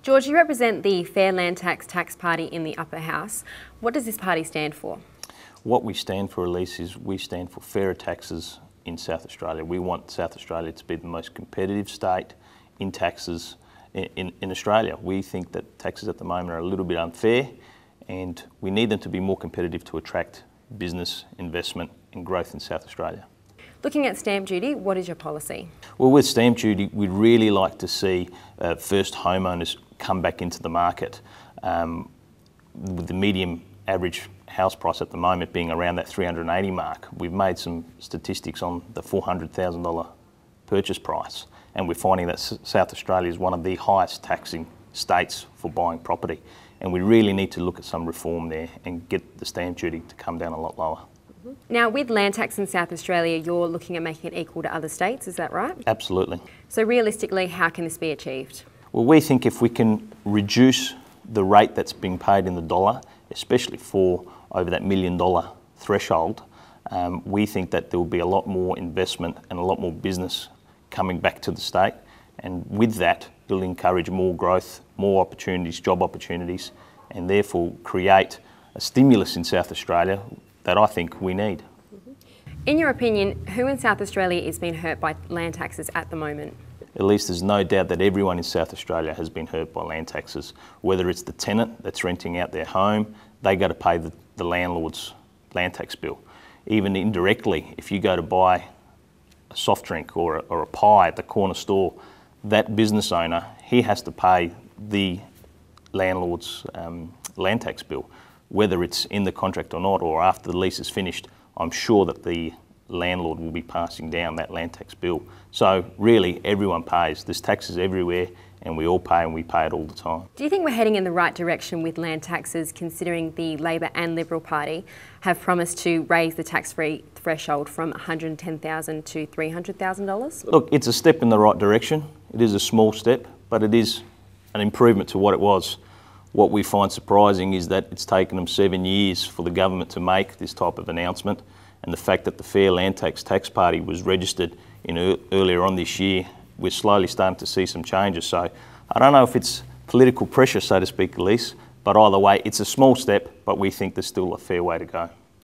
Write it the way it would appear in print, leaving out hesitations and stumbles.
George, you represent the Fair Land Tax Party in the Upper House. What does this party stand for? What we stand for, Elise, is we stand for fairer taxes in South Australia. We want South Australia to be the most competitive state in taxes in Australia. We think that taxes at the moment are a little bit unfair, and we need them to be more competitive to attract business, investment and growth in South Australia. Looking at stamp duty, what is your policy? Well, with stamp duty, we'd really like to see first homeowners come back into the market, with the median average house price at the moment being around that 380 mark. We've made some statistics on the $400,000 purchase price, and we're finding that South Australia is one of the highest taxing states for buying property, and we really need to look at some reform there and get the stamp duty to come down a lot lower. Now, with land tax in South Australia, you're looking at making it equal to other states, is that right? Absolutely. So realistically, how can this be achieved? Well, we think if we can reduce the rate that's being paid in the dollar, especially for over that $1 million threshold, we think that there will be a lot more investment and a lot more business coming back to the state, and with that it'll encourage more growth, more opportunities, job opportunities, and therefore create a stimulus in South Australia that I think we need. In your opinion, who in South Australia is being hurt by land taxes at the moment? At least there's no doubt that everyone in South Australia has been hurt by land taxes. Whether it's the tenant that's renting out their home, they got to pay the landlord's land tax bill. Even indirectly, if you go to buy a soft drink or a pie at the corner store, that business owner, he has to pay the landlord's land tax bill. Whether it's in the contract or not, or after the lease is finished, I'm sure that the landlord will be passing down that land tax bill. So really, everyone pays. There's taxes everywhere, and we all pay, and we pay it all the time. Do you think we're heading in the right direction with land taxes, considering the Labor and Liberal Party have promised to raise the tax-free threshold from $110,000 to $300,000? Look, it's a step in the right direction. It is a small step, but it is an improvement to what it was. What we find surprising is that it's taken them 7 years for the government to make this type of announcement, and the fact that the Fair Land Tax Party was registered earlier on this year, we're slowly starting to see some changes. So I don't know if it's political pressure, so to speak, Elise, but either way, it's a small step, but we think there's still a fair way to go.